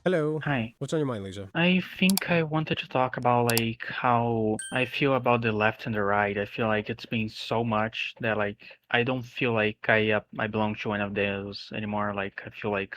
Hello. Hi. What's on your mind, Lisa? I think I wanted to talk about like how I feel about the left and the right. I feel like it's been so much that like I don't feel like I belong to one of those anymore. Like I feel like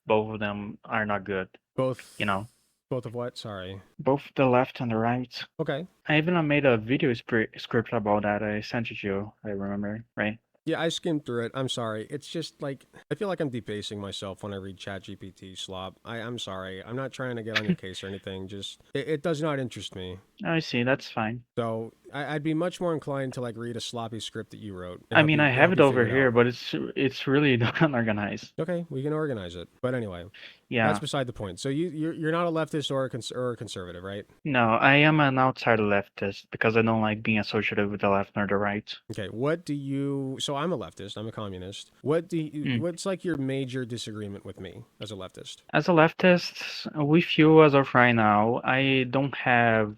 both of them are not good, you Both, know. both of what? Sorry. Both the left and the right. Okay. I even made a video script about that. I sent it to you, I remember, right? Yeah, I skimmed through it. I'm sorry. It's just like I feel like I'm debasing myself when I read ChatGPT slop. I'm sorry. I'm not trying to get on your case or anything. Just it does not interest me. I see, that's fine. So I'd be much more inclined to like read a sloppy script that you wrote and I mean, I have help it you over figure it here, out. but it's really not organized. Okay, we can organize it. But anyway, that's Yeah. beside the point. So you're not a leftist or or a conservative, right? No, I am an outside leftist because I don't like being associated with the left nor the right. Okay, what do you? So I'm a leftist. I'm a communist. What do you? Mm. What's like your major disagreement with me as a leftist? As a leftist, with you as of right now, I don't have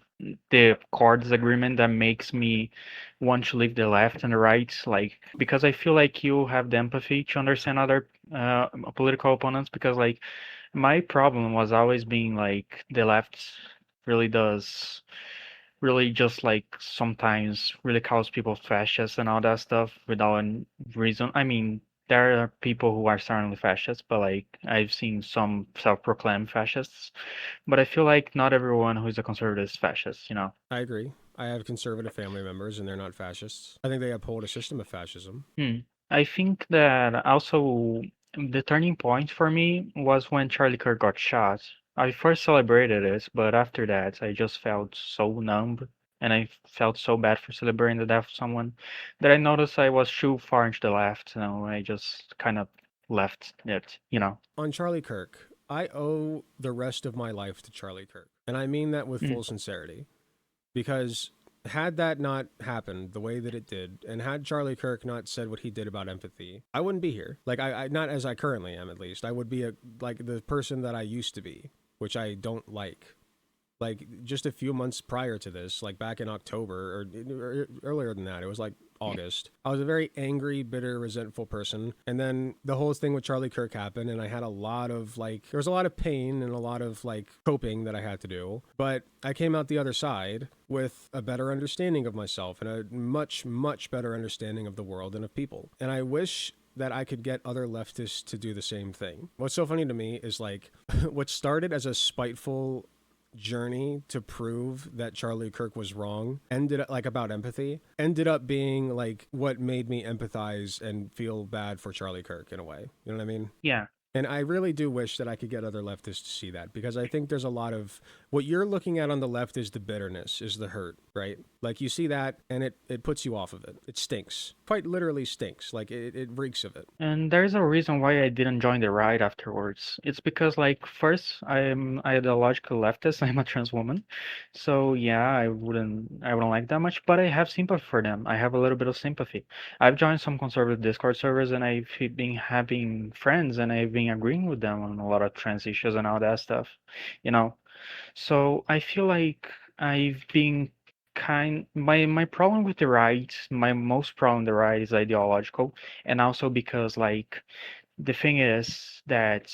the core disagreement that makes me want to leave the left and the right, like because I feel like you have the empathy to understand other political opponents. Because like my problem was always being like the left really does really just like sometimes really calls people fascists and all that stuff without a reason. I mean, there are people who are certainly fascists, but like I've seen some self-proclaimed fascists. But I feel like not everyone who is a conservative is fascist, you know. I agree. I have conservative family members, and they're not fascists. I think they uphold a system of fascism. Hmm. I think that also the turning point for me was when Charlie Kirk got shot. I first celebrated it, but after that, I just felt so numb and I felt so bad for celebrating the death of someone that I noticed I was too far into the left. I just kind of left it. On Charlie Kirk, I owe the rest of my life to Charlie Kirk, and I mean that with Mm, full sincerity. Because had that not happened the way that it did, and had Charlie Kirk not said what he did about empathy, I wouldn't be here. Like I not as I currently am, at least. I would be like the person that I used to be, which I don't like just a few months prior to this, like back in October or earlier than that, it was like August. I was a very angry, bitter, resentful person. And then the whole thing with Charlie Kirk happened, and I had a lot of like, there was a lot of pain and a lot of like coping that I had to do. But I came out the other side with a better understanding of myself and a much, much better understanding of the world and of people. And I wish that I could get other leftists to do the same thing. What's so funny to me is like what started as a spiteful journey to prove that Charlie Kirk was wrong ended up like about empathy ended up being like what made me empathize and feel bad for Charlie Kirk in a way. You know what I mean? yeah. And I really do wish that I could get other leftists to see that because I think there's a lot of what you're looking at on the left is the bitterness, is the hurt, right? Like you see that and it puts you off of it. It stinks. Quite literally stinks. Like it reeks of it. And there's a reason why I didn't join the ride afterwards. It's because like first I'm ideological leftist, I'm a trans woman. So yeah, I wouldn't like that much, but I have sympathy for them. I have a little bit of sympathy. I've joined some conservative Discord servers and I've been having friends and I've been agreeing with them on a lot of trans issues and all that stuff, you know. So I feel like I've been my problem with the right, my most problem with the right is ideological, and also because like the thing is that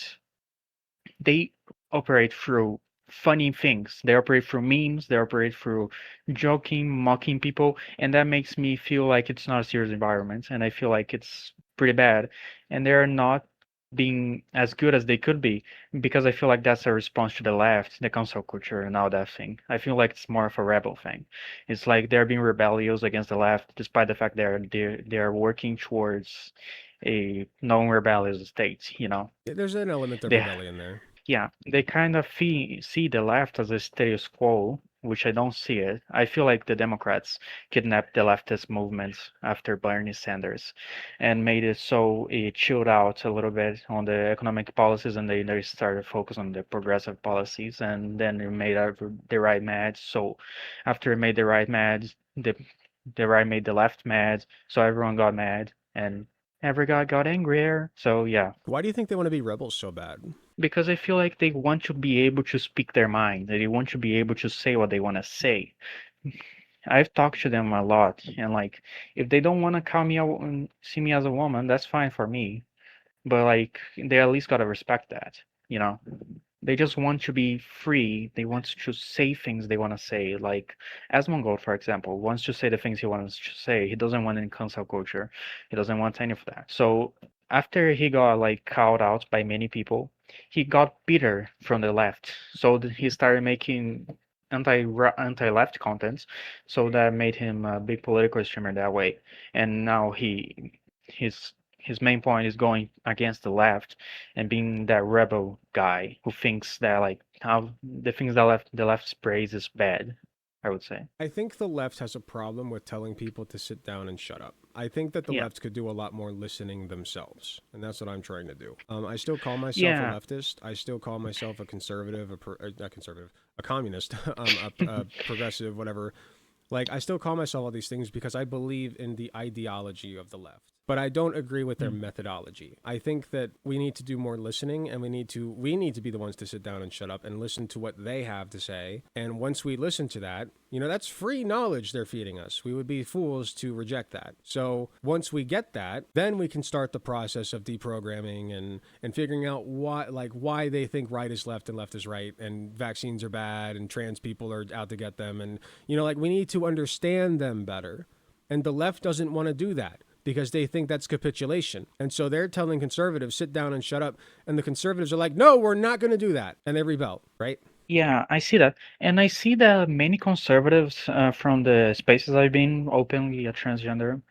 they operate through funny things. They operate through memes, they operate through joking, mocking people, and that makes me feel like it's not a serious environment, and I feel like it's pretty bad. And they're not being as good as they could be because I feel like that's a response to the left, the cancel culture and all that thing. I feel like it's more of a rebel thing. It's like they're being rebellious against the left, despite the fact they're working towards a non-rebellious state. There's an element of They rebellion there. yeah, they kind of see the left as a status quo, which I don't see it. I feel like the Democrats kidnapped the leftist movement after Bernie Sanders and made it so it chilled out a little bit on the economic policies and they started focus on the progressive policies and then it made the right mad. So after it made the right mad, the right made the left mad, so everyone got mad and every guy got angrier. So yeah. Why do you think they want to be rebels so bad? Because I feel like they want to be able to speak their mind. They want to be able to say what they want to say. I've talked to them a lot, and like, if they don't want to call me out and see me as a woman, that's fine for me. But like, they at least gotta respect that, you know? They just want to be free. They want to say things they want to say. Like Asmongold, for example, wants to say the things he wants to say. He doesn't want any cancel culture. He doesn't want any of that. So after he got like called out by many people, he got bitter from the left. So he started making anti-left content. So that made him a big political streamer that way. And now his his main point is going against the left and being that rebel guy who thinks that like how the things that the left sprays is bad, I would say. I think the left has a problem with telling people to sit down and shut up. I think that the Yeah. left could do a lot more listening themselves, and that's what I'm trying to do. I still call myself a Yeah. leftist. I still call myself a conservative, not conservative, a communist, a progressive, whatever. Like, I still call myself all these things because I believe in the ideology of the left. But I don't agree with their Mm. methodology. I think that we need to do more listening, and we need to be the ones to sit down and shut up and listen to what they have to say. And once we listen to that, that's free knowledge they're feeding us. We would be fools to reject that. So once we get that, then we can start the process of deprogramming and figuring out why they think right is left and left is right, and vaccines are bad and trans people are out to get them, and we need to understand them better. And the left doesn't want to do that because they think that's capitulation. And so they're telling conservatives, sit down and shut up. And the conservatives are like, no, we're not going to do that. And they rebel, right? Yeah, I see that. And I see that many conservatives from the spaces I've been openly transgender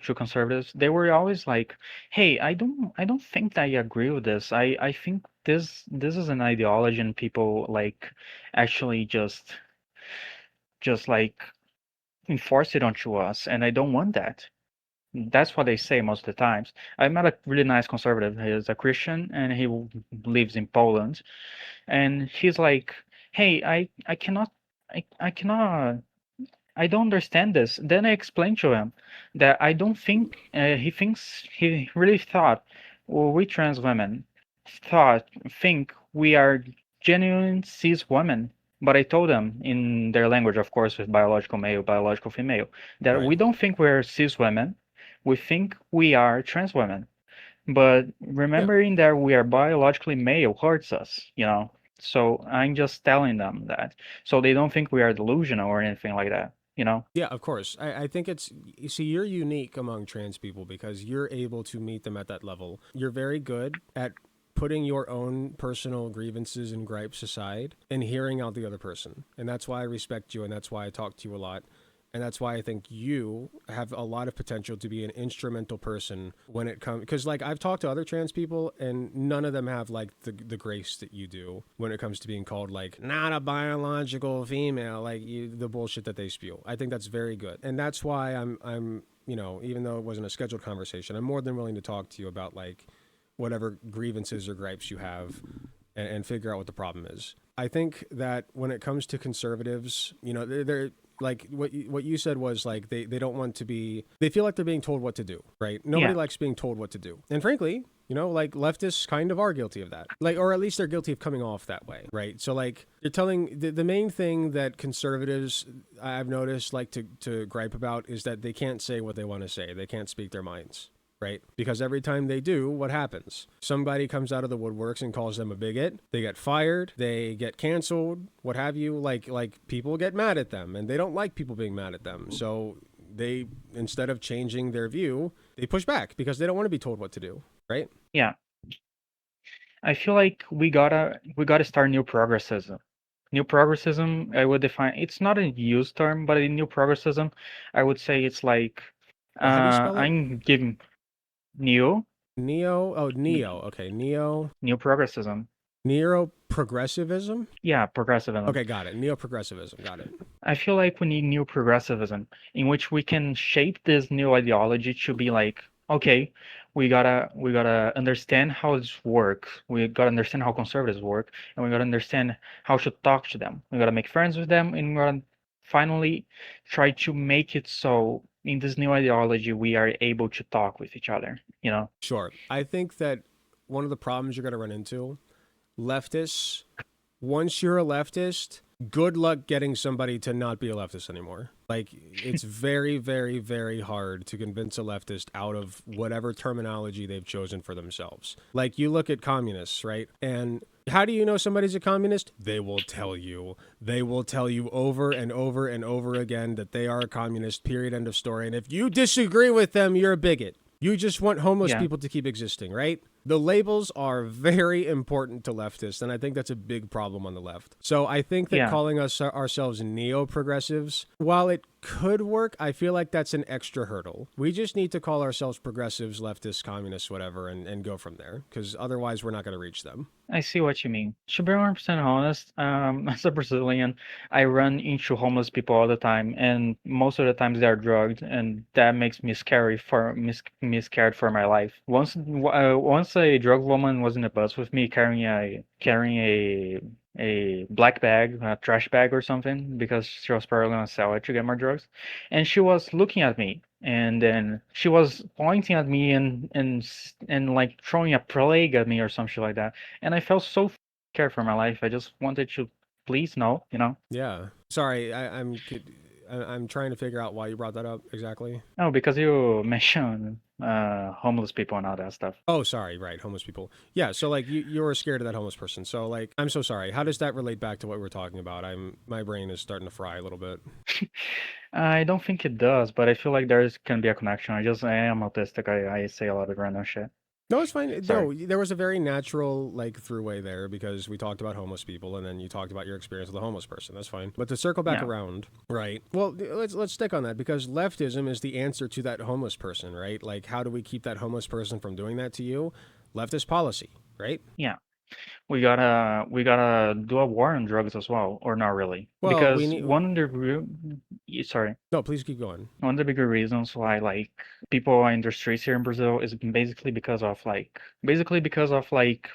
to conservatives, they were always like, "Hey, I don't think that I agree with this. I think this is an ideology and people like actually just like enforce it onto us, and I don't want that." That's what they say most of the times. I met a really nice conservative. He is a Christian and he lives in Poland. And he's like, "Hey, I cannot, I cannot, I don't understand this." Then I explained to him that I don't think he really thought, well, we trans women think we are genuine cis women. But I told them in their language, of course, with biological male, biological female, that Right. we don't think we're cis women. We think we are trans women. But Yeah. remembering that we are biologically male hurts us. So I'm just telling them that. So they don't think we are delusional or anything like that. Yeah, of course. I think you see, you're unique among trans people because you're able to meet them at that level. You're very good at putting your own personal grievances and gripes aside and hearing out the other person. And that's why I respect you, and that's why I talk to you a lot. And that's why I think you have a lot of potential to be an instrumental person when it comes, because like I've talked to other trans people and none of them have like the grace that you do when it comes to being called like not a biological female, like the bullshit that they spew. I think that's very good. And that's why I'm even though it wasn't a scheduled conversation, I'm more than willing to talk to you about like whatever grievances or gripes you have and figure out what the problem is. I think that when it comes to conservatives, they're like what you said was like they don't want to be, they feel like they're being told what to do, right? Nobody Yeah, likes being told what to do. And frankly, like leftists kind of are guilty of that. Like, or at least they're guilty of coming off that way, right? So like you're telling the main thing that conservatives I've noticed like to gripe about is that they can't say what they want to say. They can't speak their minds, right? Because every time they do, what happens? Somebody comes out of the woodworks and calls them a bigot. They get fired. They get canceled. What have you? Like people get mad at them, and they don't like people being mad at them. So they, instead of changing their view, they push back because they don't want to be told what to do, right? yeah. I feel like we gotta start new progressism. New progressism, I would define it's not a used term, but in new progressism, I would say it's like How do you spell it? I'm giving new Neo. Oh, neo. Okay, neo. new progressism. Neo progressivism. Yeah, progressivism. Okay, got it. Neo progressivism. Got it. I feel like we need new progressivism in which we can shape this new ideology to be like, okay, we gotta understand how this works. We gotta understand how conservatives work, and we gotta understand how to talk to them. We gotta make friends with them, and we gotta finally try to make it so in this new ideology we are able to talk with each other. Sure. I think that one of the problems you're going to run into, leftists, once you're a leftist, good luck getting somebody to not be a leftist anymore. Like, it's very, very, very hard to convince a leftist out of whatever terminology they've chosen for themselves. Like, you look at communists, right? And how do you know somebody's a communist? They will tell you. They will tell you over and over and over again that they are a communist, period, end of story. And if you disagree with them, you're a bigot. You just want homeless Yeah. people to keep existing, right? The labels are very important to leftists, and I think that's a big problem on the left. So I think that Yeah. calling us ourselves neo-progressives, while it could work, I feel like that's an extra hurdle. We just need to call ourselves progressives, leftists, communists, whatever, and go from there, because otherwise we're not going to reach them. I see what you mean. To be 100% honest, as a Brazilian, I run into homeless people all the time, and most of the times they are drugged, and that makes me me scared for my life. Once a drug woman was in the bus with me carrying a black bag, a trash bag or something, because she was probably gonna sell it to get more drugs, and she was looking at me. And then she was pointing at me and like throwing a plague at me or something like that, and I felt so scared for my life. I just wanted to please no, you know. Yeah. Sorry, I'm trying to figure out why you brought that up exactly. No, because you mentioned homeless people and all that stuff. Oh, sorry, right, homeless people. Yeah, so like you were scared of that homeless person. So like, I'm so sorry. How does that relate back to what we were talking about? My brain is starting to fry a little bit. I don't think it does, but I feel like there's can be a connection. I am autistic. I say a lot of random shit. No, it's fine. Sorry. No, there was a very natural like throughway there because we talked about homeless people and then you talked about your experience with a homeless person. That's fine. But to circle back Yeah. around, right? Well, let's stick on that because leftism is the answer to that homeless person, right? Like how do we keep that homeless person from doing that to you? Leftist policy, right? Yeah. We gotta do a war on drugs as well, or not really. Well, we Because need sorry. no, please keep going. One of the bigger reasons why like people are in the streets here in Brazil is basically because of like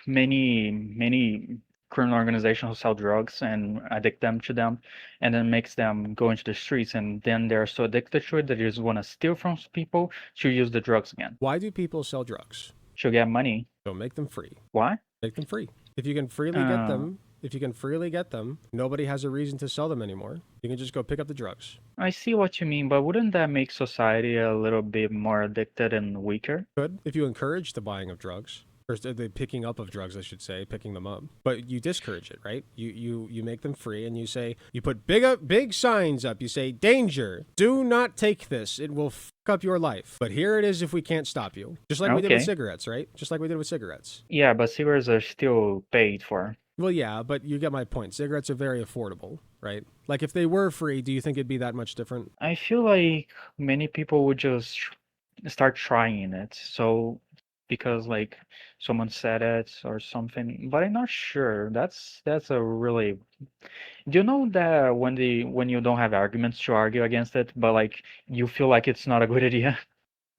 many criminal organizations who sell drugs and addict them to them, and then makes them go into the streets, and then they're so addicted to it that they just want to steal from people to use the drugs again Why do people sell drugs? to get money. Don't make them free. Why? Make them free. If you can freely get Uh, them, if you can freely get them, nobody has a reason to sell them anymore. You can just go pick up the drugs. I see what you mean, but wouldn't that make society a little bit more addicted and weaker? Good if you encourage the buying of drugs or the picking up of drugs, I should say, picking them up. But you discourage it, right? You make them free, and you say you put big signs up. You say, "Danger! Do not take this. It will fuck up your life." But here it is if we can't stop you. Just like we did with Okay. cigarettes, right? Just like we did with cigarettes. Yeah, but cigarettes are still paid for. Well, yeah, but you get my point. Cigarettes are very affordable, right? Like if they were free, do you think it'd be that much different? I feel like many people would just start trying it. So because like someone said it or something, but I'm not sure. That's a really. Do you know that when you don't have arguments to argue against it, but like you feel like it's not a good idea?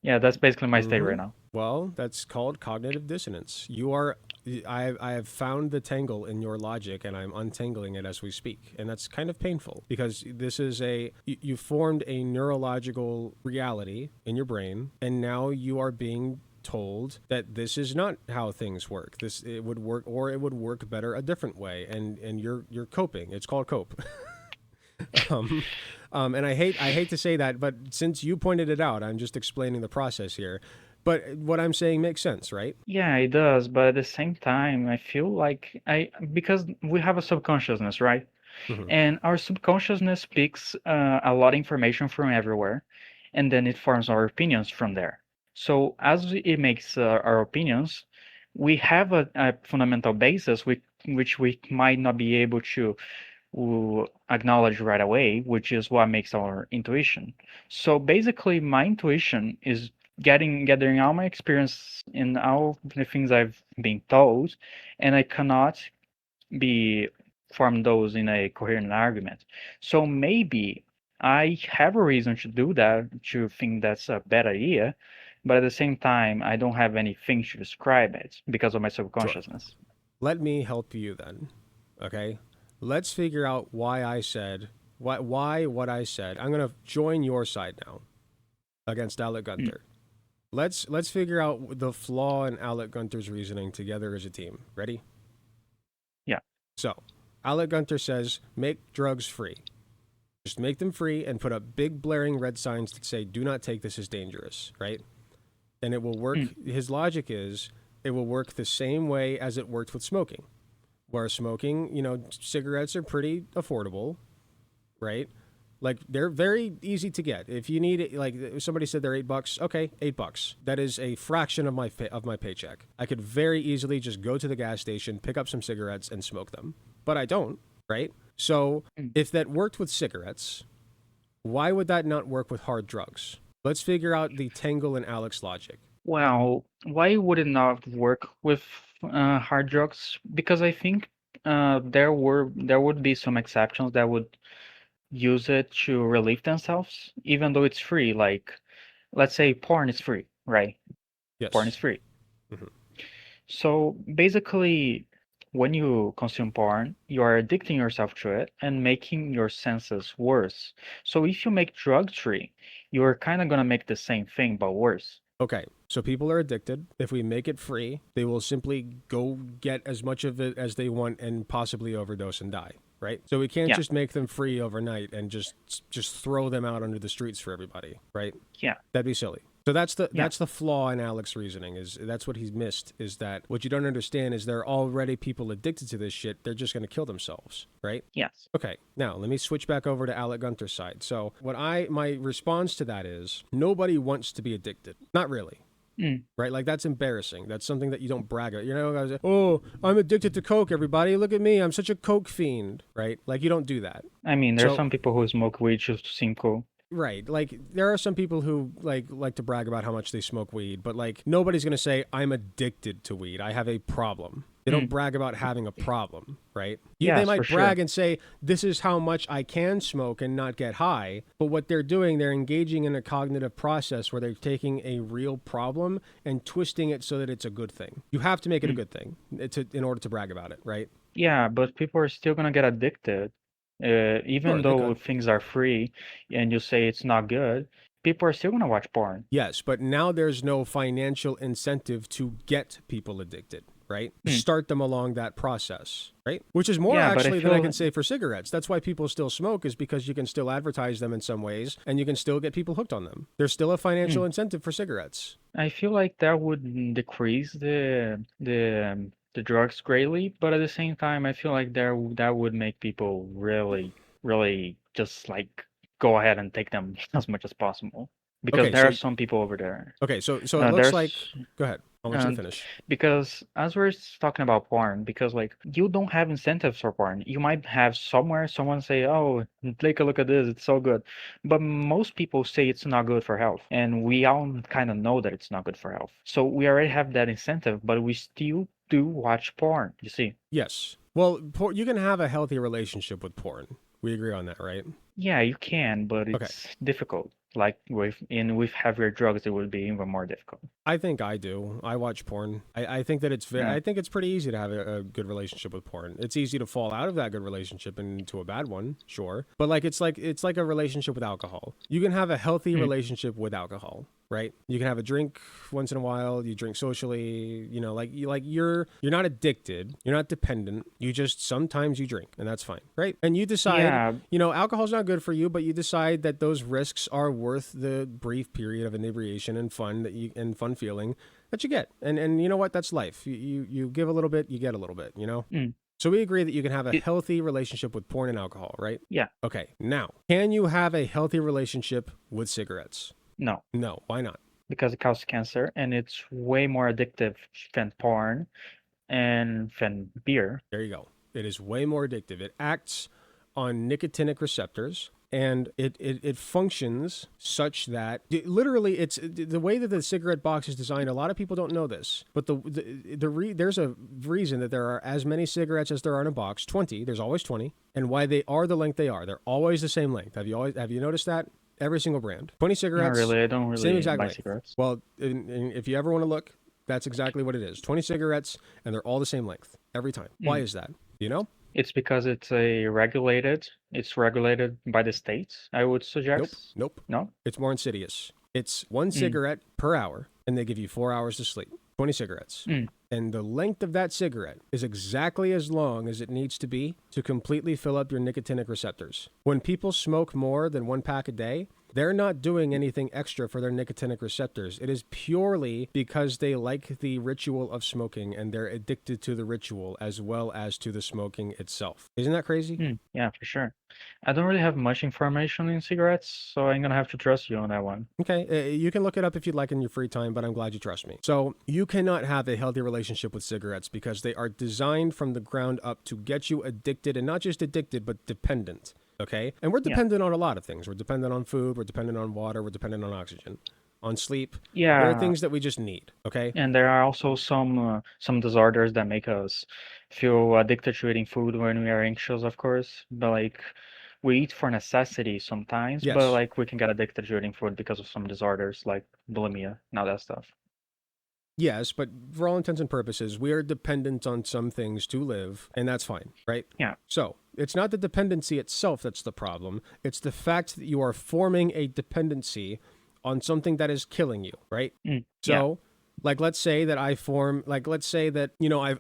Yeah, that's basically my state Mm-hmm. right now. Well, that's called cognitive dissonance. I have found the tangle in your logic and I'm untangling it as we speak. And that's kind of painful because you formed a neurological reality in your brain and now you are being told that this is not how things work. It would work or it would work better a different way. And you're coping. It's called cope. um, and I hate to say that, but since you pointed it out, I'm just explaining the process here. But what I'm saying makes sense, right? Yeah, it does, but at the same time, I feel like I because we have a subconsciousness, right? Hmm. And our subconsciousness picks a lot of information from everywhere, and then it forms our opinions from there. So as it makes our opinions, we have a fundamental basis which we might not be able to acknowledge right away, which is what makes our intuition. So basically, my intuition is gathering all my experience in all the things I've been told, and I cannot be form those in a coherent argument. So maybe I have a reason to do that, to think that's a bad idea, but at the same time, I don't have anything to describe it because of my Sure. subconsciousness. Let me help you then. Okay? Let's figure out why I said why what I said. I'm gonna join your side now against Alec Mm, Gunter. Let's figure out the flaw in Alec Gunter's reasoning together as a team. Ready? yeah. So Alec Gunter says, make drugs free. Just make them free and put up big blaring red signs that say, do not take this, is dangerous, right? And it will work. His logic is it will work the same way as it worked with smoking, where smoking, cigarettes are pretty affordable, right? Like they're very easy to get. If you need it, like somebody said they're $8, okay, $8. That is a fraction of my paycheck. I could very easily just go to the gas station, pick up some cigarettes and smoke them. But I don't, right? So if that worked with cigarettes, why would that not work with hard drugs? Let's figure out the tangle in Alec's logic. Well, why would it not work with hard drugs? Because I think there would be some exceptions that would use it to relieve themselves, even though it's free. Like, let's say porn is free, right? Porn is Yes. free. Hmm. So basically, when you consume porn, you are addicting yourself to it and making your senses worse. So if you make drugs free, you're kind of gonna make the same thing but worse. Okay, so people are addicted. If we make it free, they will simply go get as much of it as they want and possibly overdose and die, right? So we can't Yeah, just make them free overnight and just throw them out onto the streets for everybody, right? yeah, That'd be silly. So that's the yeah. that's the flaw in Alec's reasoning. Is that's what he's missed, is that what you don't understand is there are already people addicted to this shit. They're just going to kill themselves, right? Yes. Okay, now let me switch back over to Alec Gunter's side. So my response to that is nobody wants to be addicted. Not really. Mm. Right? Like that's embarrassing. That's something that you don't brag about. Guys, oh, I'm addicted to Coke, everybody. Look at me. I'm such a Coke fiend, right? Like you don't do that. I mean, there's So some people who smoke weed just to seem cool. right. Like there are some people who like to brag about how much they smoke weed, but like nobody's going to say I'm addicted to weed. I have a problem. They don't Mm. brag about having a problem, right? They Yes, for might brag sure. and say this is how much I can smoke and not get high, but what they're doing, they're engaging in a cognitive process where they're taking a real problem and twisting it so that it's a good thing. You have to make it a Mm. good thing in order to brag about it, right? Yeah, but people are still gonna get addicted. Even Sure, they though could. things are free and you say it's not good, people are still gonna watch porn. Yes, but now there's no financial incentive to get people addicted, right? Mm. Start them along that process, right? Which is more Yeah, but I actually than I can feel say for cigarettes. That's why people still smoke, is because you can still advertise them in some ways and you can still get people hooked on them. There's still a financial mm, incentive for cigarettes. I feel like that would decrease the drugs greatly, but at the same time, I feel like that would make people really, really just like go ahead and take them as much as possible because Okay, there so are some people over there. so it looks like There's go ahead. I'll let you And finish. because as we're talking about porn, because like you don't have incentives for porn. You might have somewhere someone say, "Oh, take a look at this, it's so good," but most people say it's not good for health, and we all kind of know that it's not good for health. So we already have that incentive, but we still do watch porn. You see? Yes. Well, you can have a healthy relationship with porn. We agree on that, right? Yeah, you can, but Okay. it's difficult. Like with heavier drugs, it would be even more difficult. I think I do. I watch porn. I think that Yeah. I think it's pretty easy to have a good relationship with porn. It's easy to fall out of that good relationship into a bad one, sure. But it's like a relationship with alcohol. You can have a healthy Mm, relationship with alcohol, right? You can have a drink once in a while. You drink socially. You're not addicted. You're not dependent. You just sometimes you drink, and that's fine, right? And you decide, yeah, alcohol's not good for you, but you decide that those risks are worth the brief period of inebriation and fun feeling that you get. And you know what? That's life. You give a little bit, you get a little bit, you know? mm, So we agree that you can have a it, healthy relationship with porn and alcohol, right? yeah, Okay. Now, can you have a healthy relationship with cigarettes? no. No. Why not? Because it causes cancer and it's way more addictive than porn and than beer. There you go. It is way more addictive. It acts on nicotinic receptors, and it functions such that literally it's the way that the cigarette box is designed. A lot of people don't know this, but there's a reason that there are as many cigarettes as there are in a box. 20. There's always 20, and why they are the length they are. They're always the same length. Have you noticed that? Every single brand. 20 Not cigarettes, really. I don't same really exact buy length. cigarettes. Well, if you ever want to look, that's exactly what it is. 20 cigarettes, and they're all the same length every time. Why Mm. is that? Do you know? It's because it's regulated by the states, I would Nope. suggest. Nope. No? It's more insidious. It's one Mm. cigarette per hour, and they give you 4 hours to sleep. 20 cigarettes. Mm. And the length of that cigarette is exactly as long as it needs to be to completely fill up your nicotinic receptors. When people smoke more than 1 pack a day, they're not doing anything extra for their nicotinic receptors. It is purely because they like the ritual of smoking and they're addicted to the ritual as well as to the smoking itself. Isn't that crazy? Yeah, for sure. I don't really have much information in cigarettes, so I'm gonna have to trust you on that one. Okay, you can look it up if you'd like in your free time, but I'm glad you trust me. So you cannot have a healthy relationship with cigarettes because they are designed from the ground up to get you addicted, and not just addicted, but dependent. Okay? And we're Yeah. dependent on a lot of things. We're dependent on food, we're dependent on water, we're dependent on oxygen, on sleep. There are Yeah, things that we just need. Okay? and there are also some disorders that make us feel addicted to eating food when we are anxious, of course. But like we eat for necessity sometimes, but Yes. like we can get addicted to eating food because of some disorders like bulimia and all that stuff. Yes, but for all intents and purposes, we are dependent on some things to live, and that's fine, right? Yeah. So it's not the dependency itself that's the problem. It's the fact that you are forming a dependency on something that is killing you, right? Yeah. So, like, let's say that let's say that,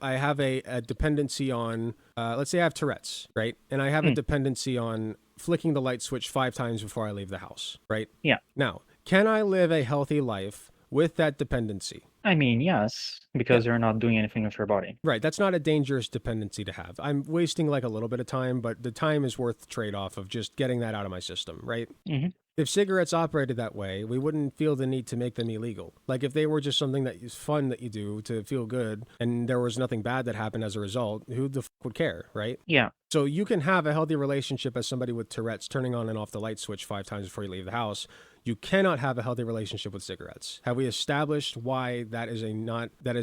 I have a dependency on, let's say I have Tourette's, right? And I have a dependency on flicking the light switch 5 times before I leave the house, right? Yeah. Now, can I live a healthy life with that dependency? I mean, yes, because you're not doing anything with your body. Right. That's not a dangerous dependency to have. I'm wasting like a little bit of time, but the time is worth the trade-off of just getting that out of my system, right? Hmm. If cigarettes operated that way, we wouldn't feel the need to make them illegal. Like if they were just something that is fun that you do to feel good and there was nothing bad that happened as a result, who the would care, right? Yeah. So you can have a healthy relationship as somebody with Tourette's turning on and off the light switch 5 times before you leave the house. You cannot have a healthy relationship with cigarettes. Have we established why that is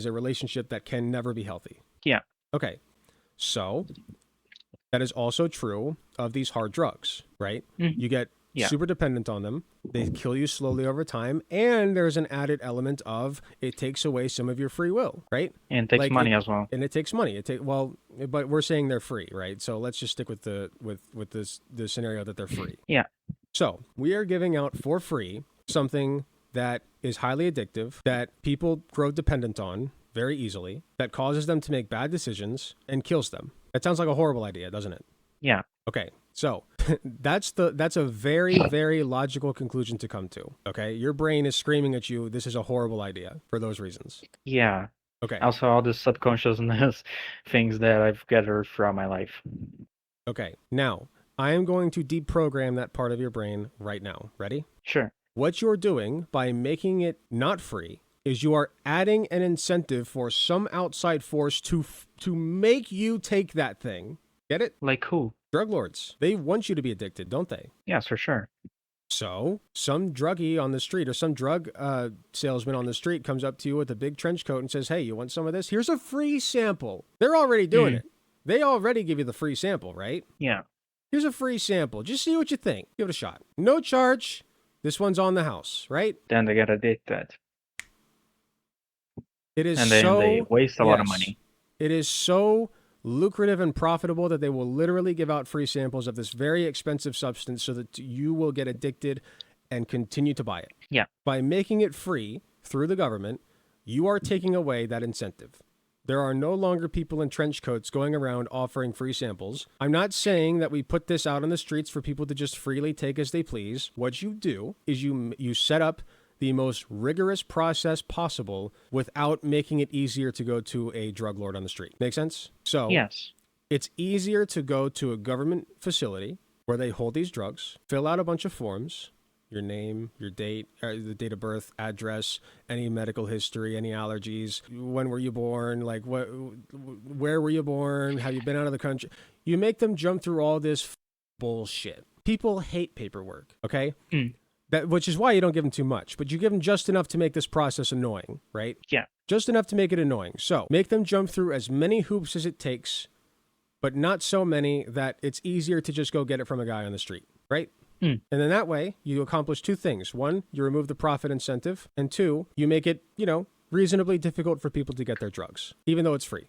a relationship that can never be healthy? Yeah. Okay. So that is also true of these hard drugs, right? Mhm. You get Yeah. super dependent on them. They kill you slowly over time, and there's an added element of it takes away some of your free will, right? And it takes Like money as well. And it takes money. But we're saying they're free, right? So let's just stick with the scenario that they're free. Yeah. So we are giving out for free something that is highly addictive, that people grow dependent on very easily, that causes them to make bad decisions and kills them. That sounds like a horrible idea, doesn't it? Yeah. Okay, so that's a very, very logical conclusion to come to. Okay, your brain is screaming at you, this is a horrible idea for those reasons. Yeah. Okay. Also, all the subconsciousness things that I've gathered throughout my life. Okay, now I am going to deprogram that part of your brain right now. Ready? Sure. What you're doing by making it not free is you are adding an incentive for some outside force to make you take that thing. Get it? Like who? Drug lords. They want you to be addicted, don't they? Yes, for sure. So some druggie on the street or some drug salesman on the street comes up to you with a big trench coat and says, hey, you want some of this? Here's a free sample. They're already doing it. They already give you the free sample, right? Yeah. Here's a free sample. Just see what you think. Give it a shot. No charge. This one's on the house, right? Then they get addicted. It is And then they waste a lot of yes. money. It is so lucrative and profitable that they will literally give out free samples of this very expensive substance so that you will get addicted and continue to buy it. Yeah. By making it free through the government, you are taking away that incentive. There are no longer people in trench coats going around offering free samples. I'm not saying that we put this out on the streets for people to just freely take as they please. What you do is you set up the most rigorous process possible without making it easier to go to a drug lord on the street. Make sense? So Yes. it's easier to go to a government facility where they hold these drugs, fill out a bunch of forms, your name, your date, the date of birth, address, any medical history, any allergies, when were you born, like where were you born, have you been out of the country? You make them jump through all this bullshit. People hate paperwork, okay? Which is why you don't give them too much, but you give them just enough to make this process annoying, right? Yeah. Just enough to make it annoying. So make them jump through as many hoops as it takes, but not so many that it's easier to just go get it from a guy on the street, right? And then that way you accomplish 2 things. 1, you remove the profit incentive, and 2, you make it, reasonably difficult for people to get their drugs, even though it's free.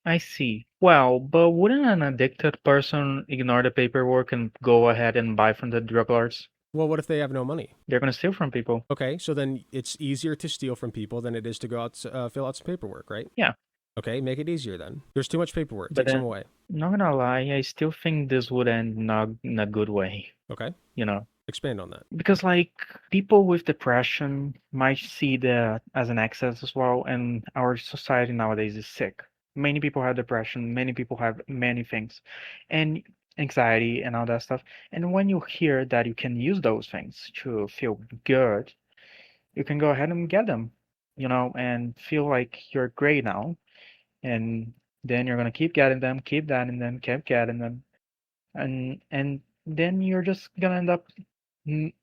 I see. Well, but wouldn't an addicted person ignore the paperwork and go ahead and buy from the drug lords? Well, what if they have no money? They're gonna steal from people. Okay, so then it's easier to steal from people than it is to go out fill out some paperwork, right? Yeah, Okay, make it easier then. There's too much paperwork. but Take some then, away. not gonna lie, I still think this would end not in a good way, Okay, you know? expand on that. Because like people with depression might see that as an excess as well, and our society nowadays is sick. Many people have depression, many people have many things, and anxiety and all that stuff. And when you hear that you can use those things to feel good, you can go ahead and get them, and feel like you're great now. And then you're gonna keep getting them, keep getting them, keep getting them, and then you're just gonna end up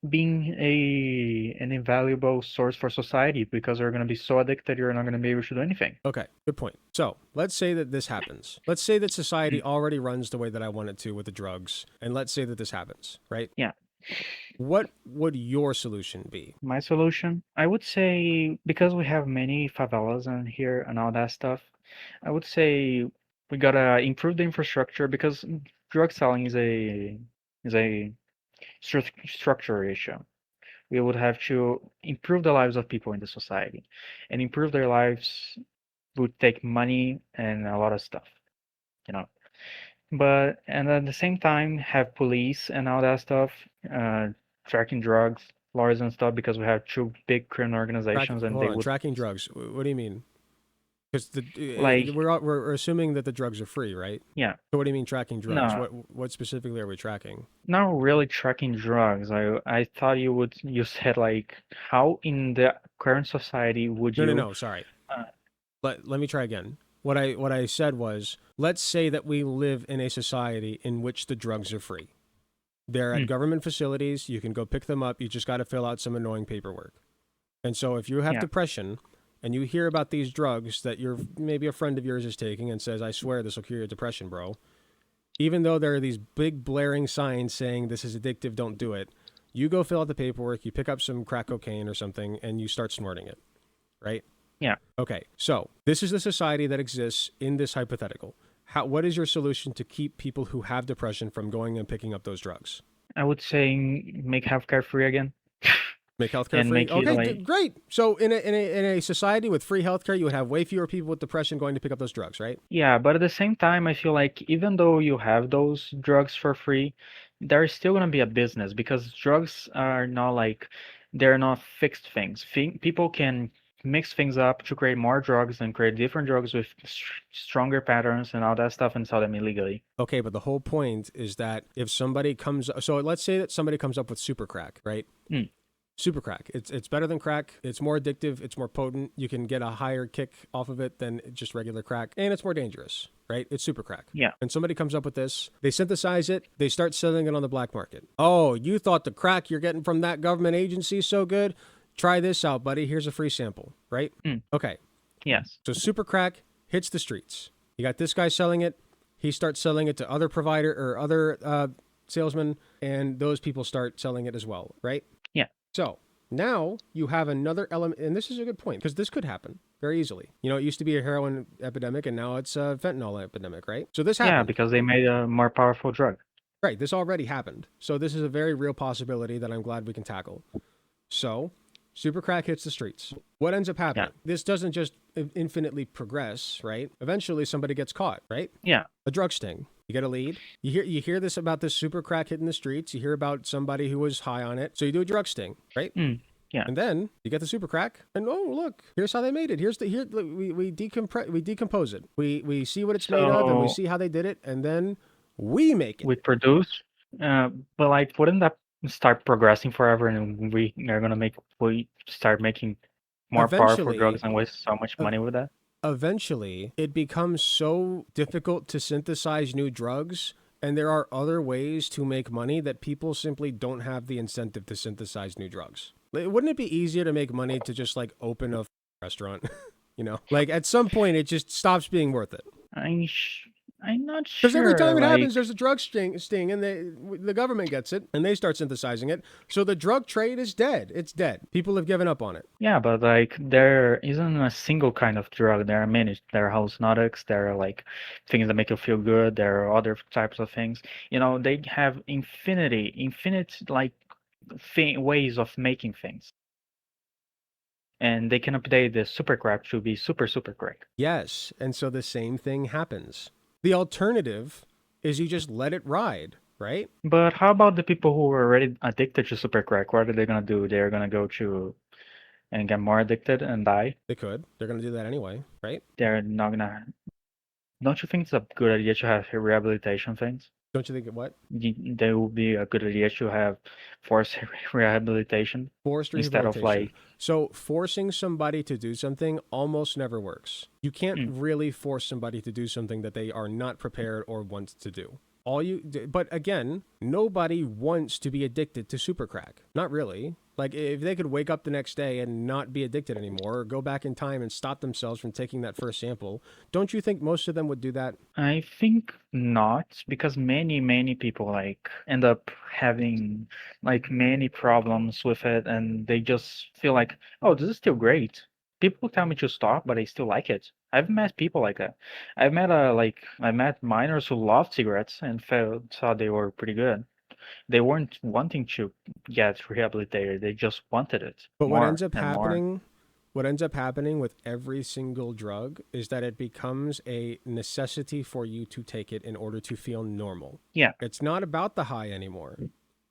being an invaluable source for society because you're gonna be so addicted you're not gonna be able to do anything. Okay, good point. So let's say that this happens. Let's say that society already runs the way that I want it to with the drugs, and let's say that this happens, right? Yeah. What would your solution be? My solution, I would say, because we have many favelas in here and all that stuff, I would say we gotta improve the infrastructure because drug selling is a structure issue. We would have to improve the lives of people in the society, and improve their lives would take money and a lot of stuff, you know. But and at the same time, have police and all that stuff, uh, tracking drugs, lawyers and stuff, because we have two big criminal organizations, and Hold they on, would tracking drugs. What do you mean? Because like, we're assuming that the drugs are free, right? yeah, So what do you mean tracking drugs? no, What specifically are we tracking? not really tracking drugs. I thought you said like how in the current society would No, no, you, no. Sorry. uh, Let me try again. What I said was, let's say that we live in a society in which the drugs are free. They're at mm, government facilities. You can go pick them up. You just got to fill out some annoying paperwork. And so if you have yeah, depression and you hear about these drugs that maybe a friend of yours is taking and says, "I swear this will cure your depression, bro." Even though there are these big blaring signs saying this is addictive, don't do it. You go fill out the paperwork, you pick up some crack cocaine or something, and you start snorting it, right? yeah. Okay, so this is the society that exists in this hypothetical. What is your solution to keep people who have depression from going and picking up those drugs? I would say make healthcare free again, Make healthcare and free? make it Okay, like, great. So in a society with free healthcare, you would have way fewer people with depression going to pick up those drugs, right? yeah, but at the same time, I feel like even though you have those drugs for free, there's still gonna be a business because drugs are not like they're not fixed things. People can mix things up to create more drugs and create different drugs with stronger patterns and all that stuff and sell them illegally. Okay, but the whole point is that if somebody so let's say that somebody comes up with super crack, right? Mm, Super crack. It's better than crack. It's more addictive. It's more potent. You can get a higher kick off of it than just regular crack, and it's more dangerous, right? It's super crack. yeah, And somebody comes up with this, they synthesize it, they start selling it on the black market. Oh, you thought the crack you're getting from that government agency is so good? Try this out, buddy. Here's a free sample, right? mm, Okay. yes, So super crack hits the streets. You got this guy selling it. He starts selling it to other provider or other salesmen, and those people start selling it as well, right? yeah, So now you have another element, and this is a good point because this could happen very easily. You know, it used to be a heroin epidemic, and now it's a fentanyl epidemic, right? So this yeah, happened, because they made a more powerful drug. right? This already happened. So this is a very real possibility that I'm glad we can tackle. So super crack hits the streets. What ends up Yeah, happening? This doesn't just infinitely progress, right? Eventually somebody gets caught, right? yeah, A drug sting. You get a lead. You hear this about this super crack hitting the streets. You hear about somebody who was high on it. So you do a drug sting, right? mm, yeah, And then you get the super crack, and oh look, here's how they made it. We decompose it. We see what it's made of, and we so see how they did it, and then we make it. we produce, but like, wouldn't that start progressing forever, and we start making more powerful drugs Eventually, and waste so much uh, money with that? eventually, it becomes so difficult to synthesize new drugs, and there are other ways to make money that people simply don't have the incentive to synthesize new drugs. Wouldn't it be easier to make money to just like open a restaurant? You know, like at some point it just stops being worth it. I'm not Because every sure. time it Like, happens, there's a drug sting, and the government gets it, and they start synthesizing it. So the drug trade is dead. It's dead. People have given up on it. yeah, but like there isn't a single kind of drug. There are many. There are hallucinotics. There are like things that make you feel good. There are other types of things. They have infinite like ways of making things, and they can update the super crack to be super crack. Yes, and so the same thing happens. The alternative is you just let it ride, right? But how about the people who are already addicted to super crack? What are they gonna do? They're gonna go to and get more addicted and die. They could. They're going to do that anyway, right? They're not gonna. Don't you think it's a good idea to have rehabilitation things? Don't you think it what? There would be a good idea to have forced rehabilitation Forced instead of rehabilitation. like. So forcing somebody to do something almost never works. You can't Mm, really force somebody to do something that they are not prepared or want to do. But again, nobody wants to be addicted to super crack. Not really. Like if they could wake up the next day and not be addicted anymore, or go back in time and stop themselves from taking that first sample, don't you think most of them would do that? I think not, because many people like end up having like many problems with it, and they just feel like, oh, this is still great. People tell me to stop, but I still like it. I've met people like that. I met minors who loved cigarettes and thought they were pretty good. They weren't wanting to get rehabilitated. They just wanted it But more and more. what ends up happening with every single drug is that it becomes a necessity for you to take it in order to feel normal. Yeah. It's not about the high anymore.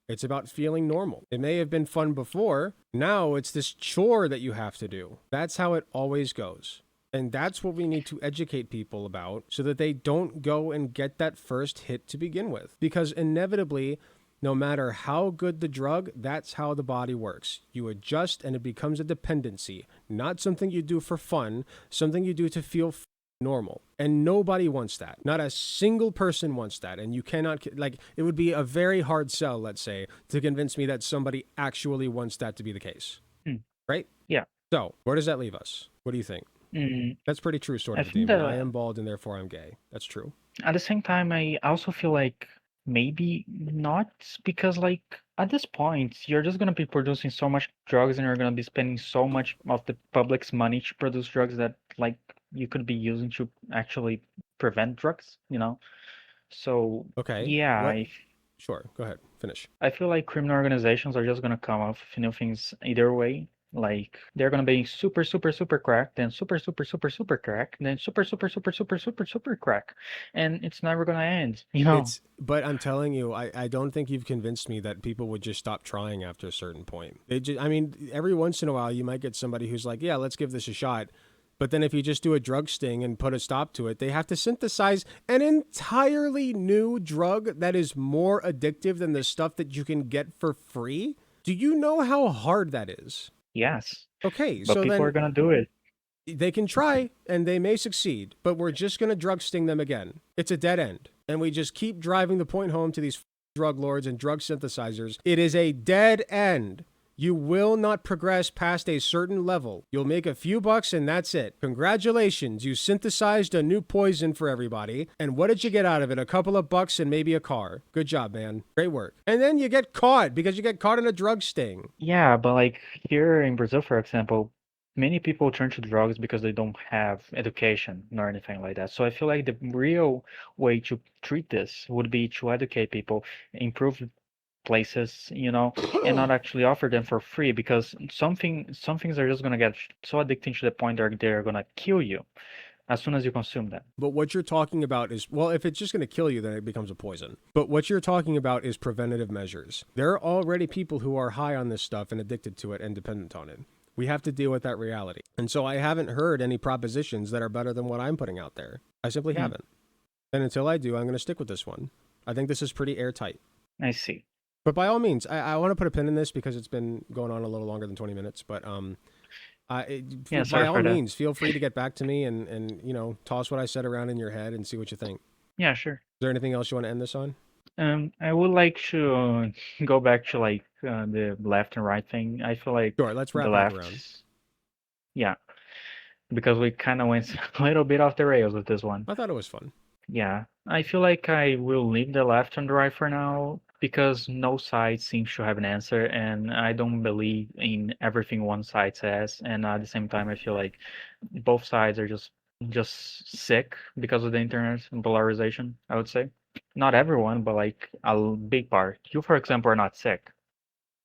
It's about feeling normal. It may have been fun before. Now it's this chore that you have to do. That's how it always goes. And that's what we need to educate people about so that they don't go and get that first hit to begin with. Because inevitably, no matter how good the drug, that's how the body works. You adjust and it becomes a dependency, not something you do for fun, something you do to feel normal. And nobody wants that. Not a single person wants that. And you cannot, like, it would be a very hard sell, let's say, to convince me that somebody actually wants that to be the case. Mm, Right? yeah. So, where does that leave us? What do you think? Mm, That's pretty true, sort I of a think demon. I that am bald and therefore I'm gay. That's true. at the same time, I also feel like maybe not, because like at this point, you're just gonna be producing so much drugs and you're gonna be spending so much of the public's money to produce drugs that like you could be using to actually prevent drugs, you know? So Okay. yeah, What? Sure. Go ahead. Finish. I feel like criminal organizations are just gonna come up with new things either way. Like they're gonna be super crack, then super crack, then super crack, and it's never gonna end. You know? But I'm telling you, I don't think you've convinced me that people would just stop trying after a certain point. I mean, every once in a while you might get somebody who's like, yeah, let's give this a shot. But then if you just do a drug sting and put a stop to it, they have to synthesize an entirely new drug that is more addictive than the stuff that you can get for free. Do you know how hard that is? Yes, Okay, but so people are then gonna do it. they can try and they may succeed, but we're just going to drug sting them again. It's a dead end. And we just keep driving the point home to these drug lords and drug synthesizers. It is a dead end. You will not progress past a certain level. You'll make a few bucks and that's it. Congratulations, you synthesized a new poison for everybody. And what did you get out of it? A couple of bucks and maybe a car. Good job, man. Great work. And then you get caught because you get caught in a drug sting. Yeah, but like here in Brazil, for example, many people turn to drugs because they don't have education nor anything like that. So I feel like the real way to treat this would be to educate people, improve places, you know, and not actually offer them for free, because some things are just gonna get so addicting to the point that they're gonna kill you as soon as you consume them. But what you're talking about is, well, if it's just going to kill you, then it becomes a poison. But what you're talking about is preventative measures. There are already people who are high on this stuff and addicted to it and dependent on it. We have to deal with that reality. And so I haven't heard any propositions that are better than what I'm putting out there. I simply Hmm, haven't. And until I do, I'm going to stick with this one. I think this is pretty airtight. I see. But by all means, I want to put a pin in this because it's been going on a little longer than 20 minutes. But Yeah, by sorry all for that. means, feel free to get back to me and toss what I said around in your head and see what you think. Yeah, sure. Is there anything else you want to end this on? I would like to go back to like the left and right thing. I feel like Sure, let's the wrap it up left, around. yeah, because we kind of went a little bit off the rails with this one. I thought it was fun. Yeah, I feel like I will leave the left and the right for now because no side seems to have an answer, and I don't believe in everything one side says. And at the same time, I feel like both sides are just sick because of the internet and polarization, I would say. Not everyone, but like a big part. You, for example, are not sick.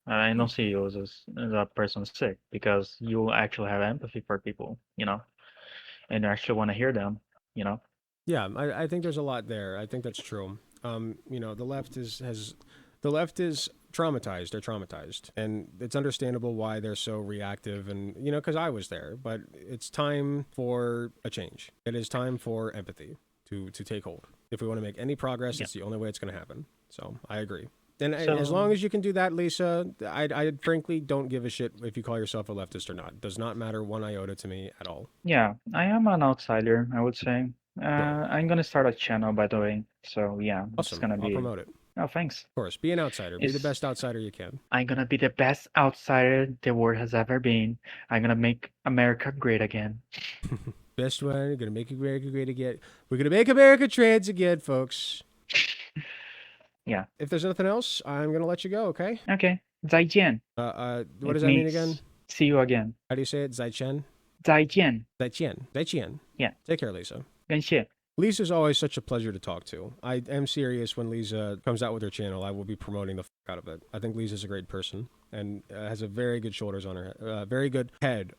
I don't see you as a person sick because you actually have empathy for people, and you actually want to hear them, you know. Yeah, I think there's a lot there. I think that's true. The left is traumatized. They're traumatized, and it's understandable why they're so reactive. And because I was there, but it's time for a change. It is time for empathy to take hold. If we want to make any progress, Yeah. it's the only way it's going to happen. So I agree. And as So long as you can do that, Lisa, I frankly don't give a shit if you call yourself a leftist or not. Does not matter one iota to me at all. yeah, I am an outsider, I would say. Sure. I'm gonna start a channel, by the way. So yeah, it's Awesome. gonna I'll be. promote it. Oh, thanks. Of course. Be an outsider. Be the It's best outsider you can. I'm gonna be the best outsider the world has ever been. I'm gonna make America great again. Best one. We're gonna make America great again. We're gonna make America trans again, folks. Yeah. If there's nothing else, I'm gonna let you go. Okay. Okay. 再见. What It does that mean again? means see you again. How do you say it? Zaichen. 再见. Zaichen. Zaichen. Yeah. Take care, Lisa. 感谢. Lisa's always such a pleasure to talk to. I am serious when Lisa comes out with her channel. I will be promoting the out of it. I think Lisa's a great person and has a very good shoulders on her, very good head.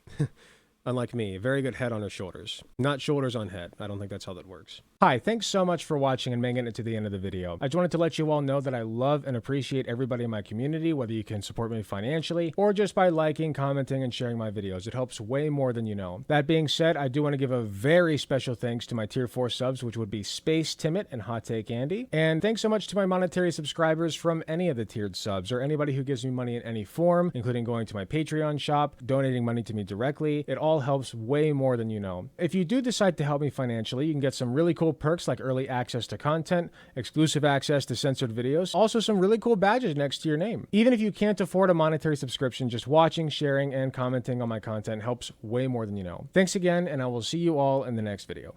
Unlike me, very good head on her shoulders. Not shoulders on head. I don't think that's how that works. Hi, thanks so much for watching and making it to the end of the video. I just wanted to let you all know that I love and appreciate everybody in my community, whether you can support me financially or just by liking, commenting, and sharing my videos. It helps way more than you know. That being said, I do want to give a very special thanks to my tier 4 subs, which would be Space Timid and Hot Take Andy. And thanks so much to my monetary subscribers from any of the tiered subs or anybody who gives me money in any form, including going to my Patreon shop, donating money to me directly. It all helps way more than you know. If you do decide to help me financially, you can get some really cool perks like early access to content, exclusive access to censored videos, also some really cool badges next to your name. Even if you can't afford a monetary subscription, just watching, sharing, and commenting on my content helps way more than you know. Thanks again, and I will see you all in the next video.